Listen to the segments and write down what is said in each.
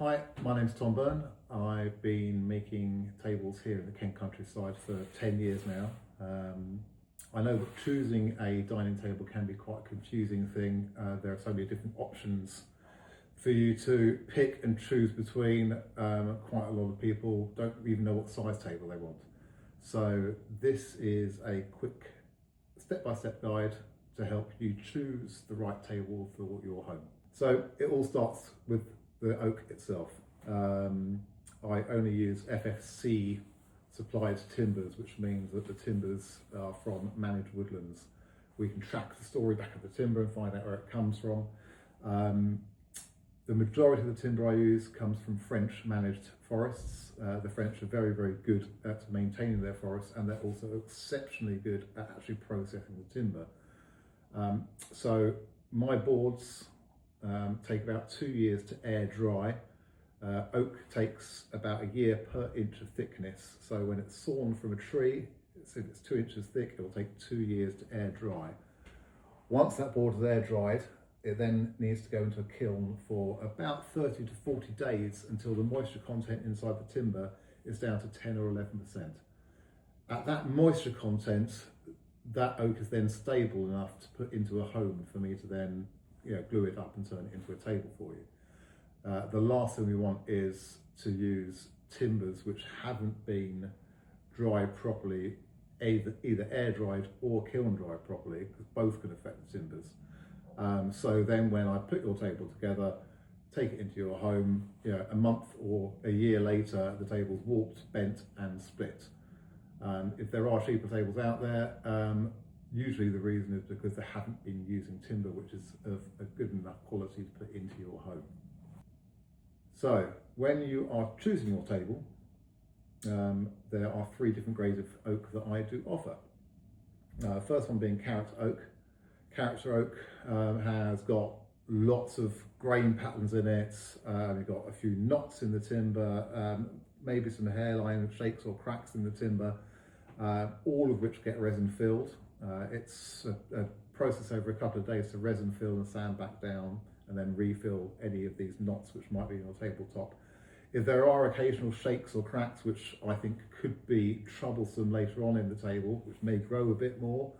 Hi, my name's Tom Byrne. I've been making tables here in the Kent countryside for 10 years now. I know that choosing a dining table can be quite a confusing thing. There are so many different options for you to pick and choose between. Quite a lot of people don't even know what size table they want. So this is a quick step-by-step guide to help you choose the right table for your home. So it all starts with the oak itself. I only use FSC supplied timbers, which means that the timbers are from managed woodlands. We can track the story back of the timber and find out where it comes from. The majority of the timber I use comes from French managed forests. The French are very, very good at maintaining their forests, and they're also exceptionally good at actually processing the timber. So my boards take about 2 years to air dry. Oak takes about a year per inch of thickness. So when it's sawn from a tree, if it's 2 inches thick, it will take 2 years to air dry. Once that board is air dried, it then needs to go into a kiln for about 30 to 40 days until the moisture content inside the timber is down to 10 or 11%. At that moisture content, that oak is then stable enough to put into a home for me to then glue it up and turn it into a table for you. The last thing we want is to use timbers which haven't been dried properly, either air dried or kiln dried properly, because both can affect the timbers. So then when I put your table together, take it into your home, a month or a year later, the table's warped, bent and split. If there are cheaper tables out there, usually the reason is because they haven't been using timber which is of a good enough quality to put into your home. So when you are choosing your table, there are 3 different grades of oak that I do offer. First one being character oak. Character oak has got lots of grain patterns in it. You've got a few knots in the timber, maybe some hairline shakes or cracks in the timber, all of which get resin filled. It's a process over a couple of days to resin fill and sand back down and then refill any of these knots which might be in your tabletop. If there are occasional shakes or cracks which I think could be troublesome later on in the table, which may grow a bit more,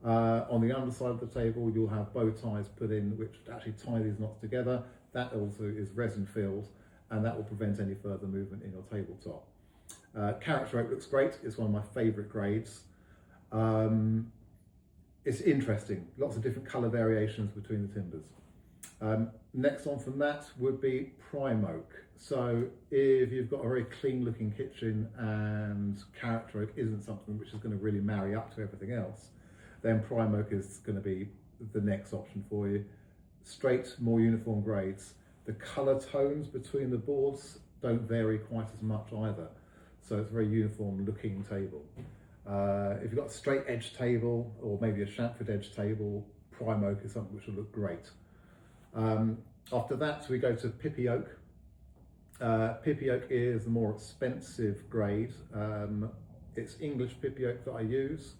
on the underside of the table you'll have bow ties put in which actually tie these knots together. That also is resin filled, and that will prevent any further movement in your tabletop. Character oak looks great. It's one of my favourite grades. It's interesting, lots of different colour variations between the timbers. Next on from that would be prime oak. So if you've got a very clean looking kitchen and character oak isn't something which is going to really marry up to everything else, then prime oak is going to be the next option for you. Straight, more uniform grades. The colour tones between the boards don't vary quite as much either. So it's a very uniform looking table. If you've got a straight edge table or maybe a chamfered edge table, prime oak is something which will look great. After that we go to pippy oak. Pippy oak is the more expensive grade. It's English pippy oak that I use.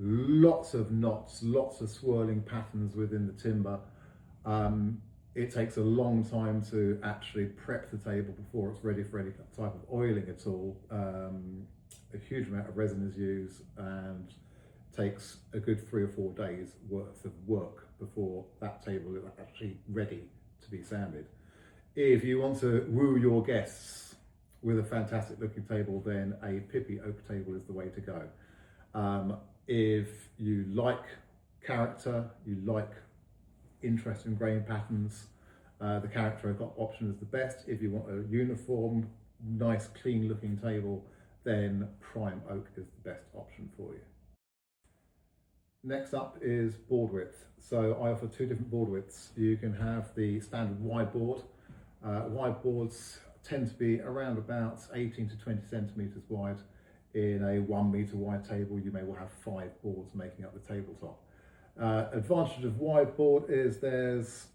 Lots of knots, lots of swirling patterns within the timber. It takes a long time to actually prep the table before it's ready for any type of oiling at all. A huge amount of resin is used and takes a good 3 or 4 days worth of work before that table is actually ready to be sanded. If you want to woo your guests with a fantastic looking table, then a pippy oak table is the way to go. If you like character, you like interesting grain patterns, the character oak option is the best. If you want a uniform, nice, clean looking table, then prime oak is the best option for you. Next up is board width. So I offer 2 different board widths. You can have the standard wide board. Wide boards tend to be around about 18 to 20 centimetres wide. In a 1 metre wide table, you may well have 5 boards making up the tabletop. Advantage of wide board is there's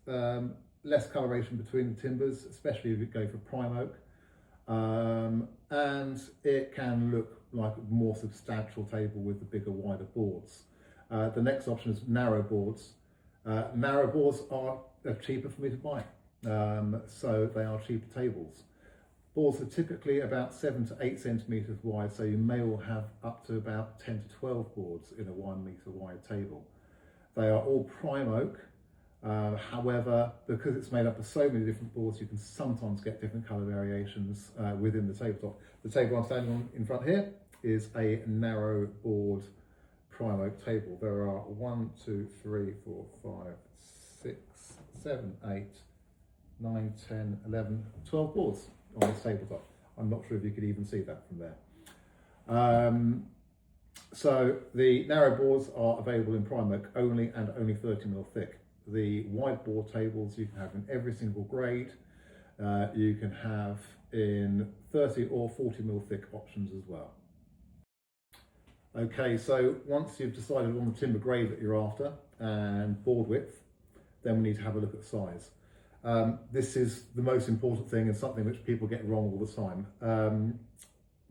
less coloration between the timbers, especially if you go for prime oak. And it can look like a more substantial table with the bigger, wider boards. The next option is narrow boards. Narrow boards are cheaper for me to buy. so they are cheaper tables. Boards are typically about 7 to 8 centimetres wide, so you may well have up to about 10 to 12 boards in a 1 metre wide table. They are all prime oak. However, because it's made up of so many different boards, you can sometimes get different colour variations within the tabletop. The table I'm standing on in front here is a narrow board prime oak table. There are 1, 2, 3, 4, 5, 6, 7, 8, 9, 10, 11, 12 boards on this tabletop. I'm not sure if you could even see that from there. So the narrow boards are available in prime oak only and only 30mm thick. The wide board tables you can have in every single grade. You can have in 30 or 40mm thick options as well. Okay, so once you've decided on the timber grade that you're after and board width, then we need to have a look at size. This is the most important thing and something which people get wrong all the time.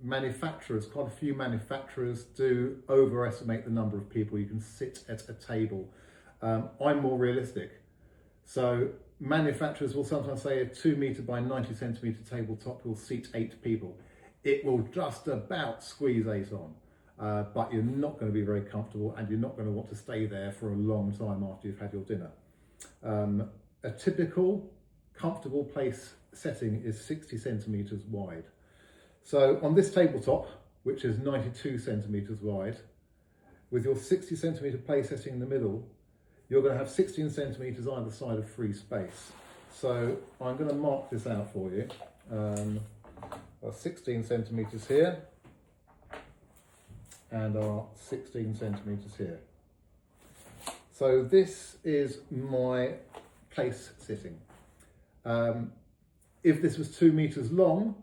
Manufacturers, quite a few manufacturers do overestimate the number of people you can sit at a table. I'm more realistic. So manufacturers will sometimes say a 2 metre by 90 centimetre tabletop will seat 8 people. It will just about squeeze 8 on, but you're not going to be very comfortable and you're not going to want to stay there for a long time after you've had your dinner. A typical comfortable place setting is 60 centimetres wide. So on this tabletop, which is 92 centimetres wide, with your 60 centimetre place setting in the middle, you're going to have 16 centimetres either side of free space. So I'm going to mark this out for you. 16 centimetres here and our 16 centimetres here. So this is my place sitting. If this was 2 metres long,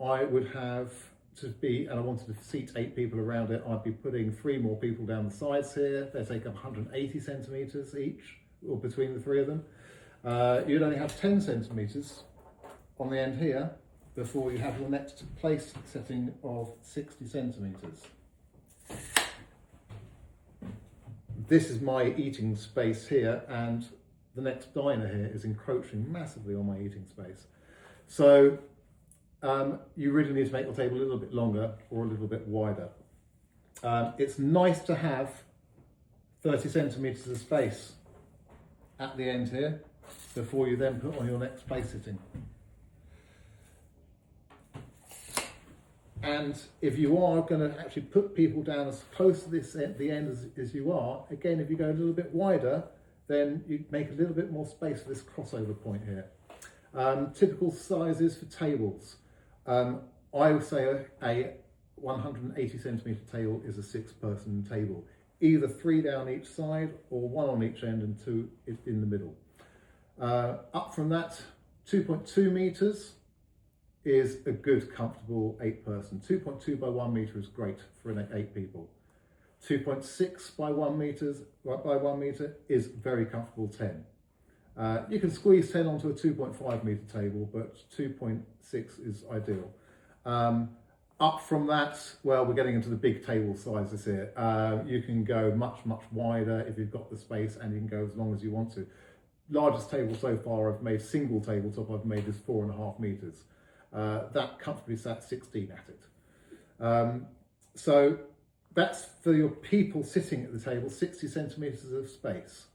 I would have to be, and I wanted to seat 8 people around it, I'd be putting 3 more people down the sides here. They take up 180 centimetres each, or between the 3 of them. You'd only have 10 centimetres on the end here before you have your next place setting of 60 centimetres. This is my eating space here, and the next diner here is encroaching massively on my eating space. So you really need to make your table a little bit longer or a little bit wider. It's nice to have 30 centimetres of space at the end here before you then put on your next place sitting. And if you are going to actually put people down as close to this at the end as you are, again, if you go a little bit wider, then you make a little bit more space for this crossover point here. Typical sizes for tables. I would say a 180 centimetre table is a 6-person table. Either 3 down each side or 1 on each end and 2 in the middle. Up from that, 2.2 metres is a good, comfortable 8-person. 2.2 by 1 metre is great for 8 people. 2.6 by 1 metre is very comfortable 10. You can squeeze 10 onto a 2.5 metre table, but 2.6 is ideal. Up from that, well, we're getting into the big table sizes here. You can go much, much wider if you've got the space, and you can go as long as you want to. Largest table so far I've made, single tabletop I've made, is 4.5 metres. That comfortably sat 16 at it. So that's for your people sitting at the table, 60 centimetres of space.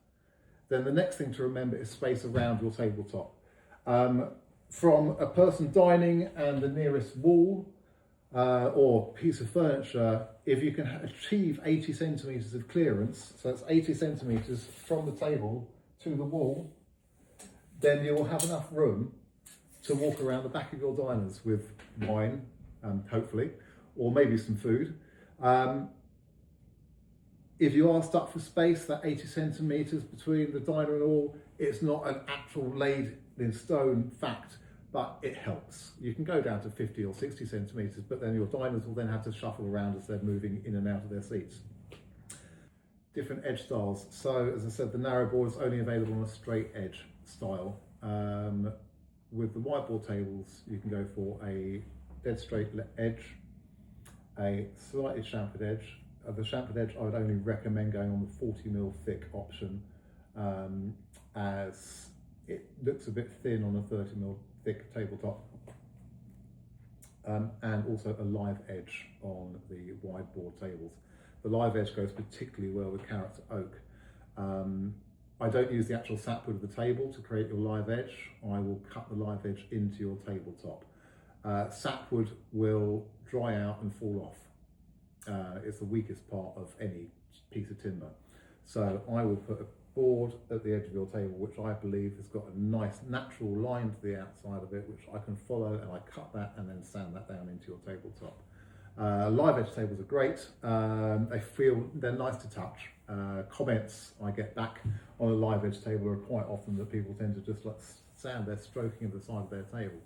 Then the next thing to remember is space around your tabletop. From a person dining and the nearest wall or piece of furniture, if you can achieve 80 centimetres of clearance, so that's 80 centimetres from the table to the wall, then you will have enough room to walk around the back of your diners with wine, hopefully, or maybe some food. If you are stuck for space, that 80 centimetres between the diner and all, it's not an actual laid in stone fact, but it helps. You can go down to 50 or 60 centimetres, but then your diners will then have to shuffle around as they're moving in and out of their seats. Different edge styles. So, as I said, the narrow board is only available on a straight edge style. With the whiteboard tables, you can go for a dead straight edge, a slightly chamfered edge. The chamfered edge, I would only recommend going on the 40mm thick option, as it looks a bit thin on a 30mm thick tabletop. And also a live edge on the wide board tables. The live edge goes particularly well with character oak. I don't use the actual sapwood of the table to create your live edge. I will cut the live edge into your tabletop. Sapwood will dry out and fall off. It's the weakest part of any piece of timber. So I will put a board at the edge of your table, which I believe has got a nice natural line to the outside of it, which I can follow, and I cut that and then sand that down into your tabletop. Live edge tables are great. They're nice to touch. Comments I get back on a live edge table are quite often that people tend to just like sand their stroking of the side of their table.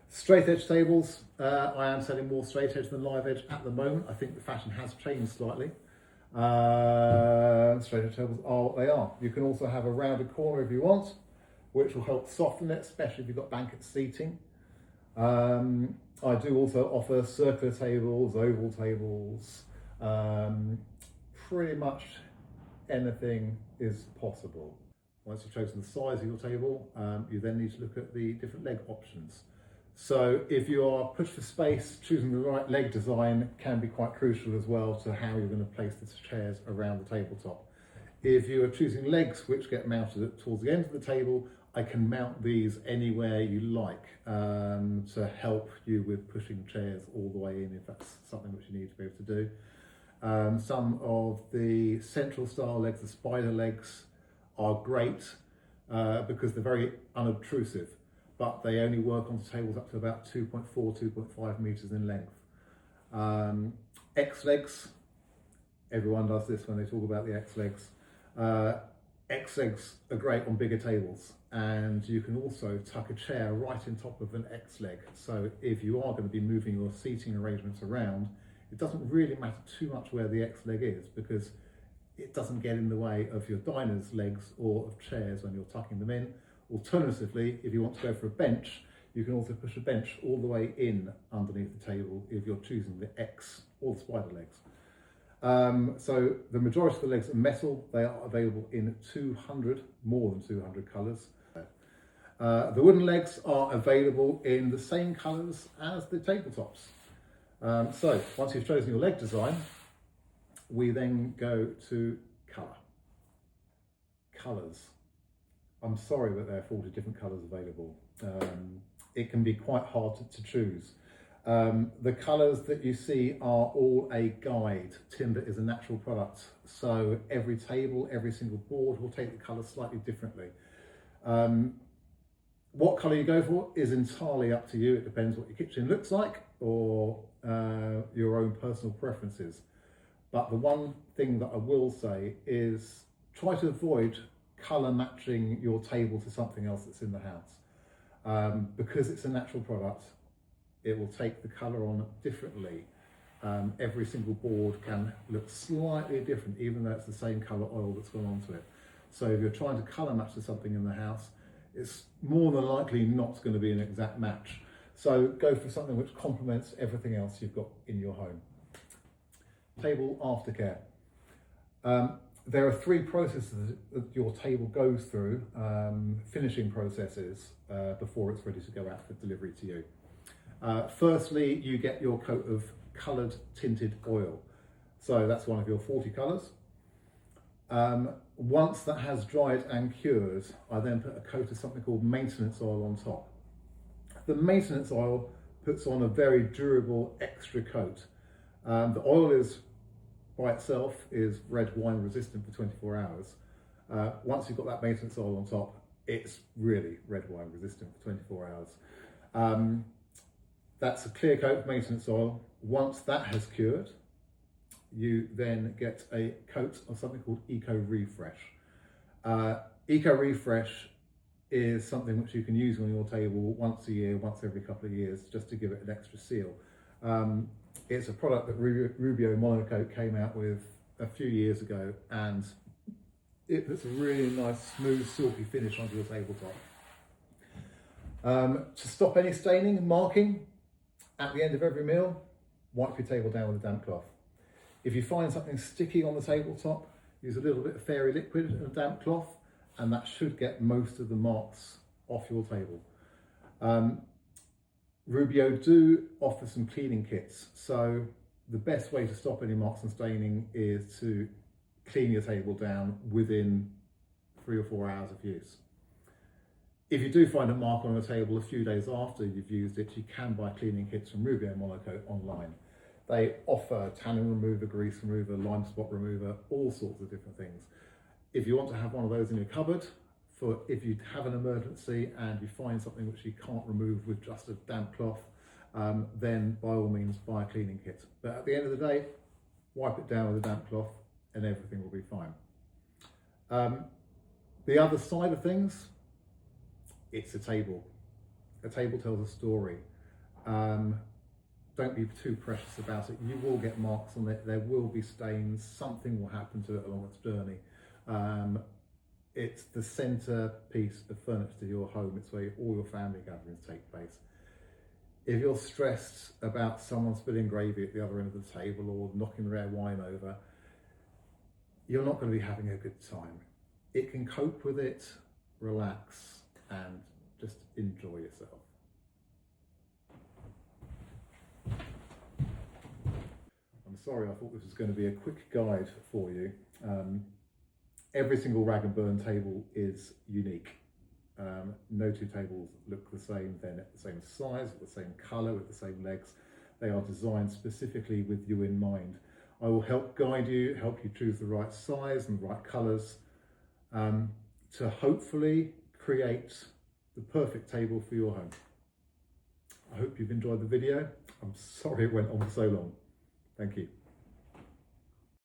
Straight edge tables, I am selling more straight edge than live edge at the moment. I think the fashion has changed slightly. Straight edge tables are what they are. You can also have a rounded corner if you want, which will help soften it, especially if you've got banquet seating. I do also offer circular tables, oval tables, pretty much anything is possible. Once you've chosen the size of your table, you then need to look at the different leg options. So if you are pushed for space, choosing the right leg design can be quite crucial as well to how you're going to place the chairs around the tabletop. If you are choosing legs which get mounted towards the end of the table, I can mount these anywhere you like to help you with pushing chairs all the way in if that's something which you need to be able to do. Some of the central style legs, the spider legs, are great because they're very unobtrusive, but they only work on tables up to about 2.4, 2.5 meters in length. X-legs, everyone does this when they talk about the X-legs. X-legs are great on bigger tables, and you can also tuck a chair right in top of an X-leg. So if you are going to be moving your seating arrangements around, it doesn't really matter too much where the X-leg is because it doesn't get in the way of your diner's legs or of chairs when you're tucking them in. Alternatively, if you want to go for a bench, you can also push a bench all the way in underneath the table if you're choosing the X or the spider legs. So the majority of the legs are metal. They are available in more than 200 colours. The wooden legs are available in the same colours as the tabletops. So once you've chosen your leg design, we then go to colour. Colours. I'm sorry, but there are 40 different colours available. It can be quite hard to choose. The colours that you see are all a guide. Timber is a natural product, so every table, every single board will take the colour slightly differently. What colour you go for is entirely up to you. It depends what your kitchen looks like or your own personal preferences. But the one thing that I will say is try to avoid colour matching your table to something else that's in the house. Because it's a natural product, it will take the colour on differently. Every single board can look slightly different, even though it's the same colour oil that's gone onto it. So if you're trying to colour match to something in the house, it's more than likely not going to be an exact match. So go for something which complements everything else you've got in your home. Table aftercare. There are 3 processes that your table goes through, finishing processes, before it's ready to go out for delivery to you. Firstly, you get your coat of coloured tinted oil. So that's one of your 40 colours. Once that has dried and cured, I then put a coat of something called maintenance oil on top. The maintenance oil puts on a very durable extra coat. The oil is by itself is red wine resistant for 24 hours. Once you've got that maintenance oil on top, it's really red wine resistant for 24 hours. That's a clear coat of maintenance oil. Once that has cured, you then get a coat of something called Eco Refresh. Eco Refresh is something which you can use on your table once a year, once every couple of years, just to give it an extra seal. It's a product that Rubio Monaco came out with a few years ago, and it puts a really nice, smooth, silky finish onto your tabletop. To stop any staining and marking, at the end of every meal, wipe your table down with a damp cloth. If you find something sticky on the tabletop, use a little bit of fairy liquid and a damp cloth, and that should get most of the marks off your table. Rubio do offer some cleaning kits, so the best way to stop any marks and staining is to clean your table down within 3 or 4 hours of use. If you do find a mark on a table a few days after you've used it, you can buy cleaning kits from Rubio Monaco online. They offer tannin remover, grease remover, lime spot remover, all sorts of different things. If you want to have one of those in your cupboard, for if you have an emergency and you find something which you can't remove with just a damp cloth, then by all means buy a cleaning kit. But at the end of the day, wipe it down with a damp cloth and everything will be fine. The other side of things, it's a table. A table tells a story. Don't be too precious about it. You will get marks on it. There will be stains. Something will happen to it along its journey. It's the centerpiece of furniture to your home. It's where all your family gatherings take place. If you're stressed about someone spilling gravy at the other end of the table or knocking rare wine over, you're not going to be having a good time. It can cope with it, relax, and just enjoy yourself. I'm sorry, I thought this was going to be a quick guide for you. Every single Rag Byrne table is unique. No two tables look the same. They're the same size, with the same colour, with the same legs. They are designed specifically with you in mind. I will help guide you, help you choose the right size and the right colours to hopefully create the perfect table for your home. I hope you've enjoyed the video. I'm sorry it went on so long. Thank you.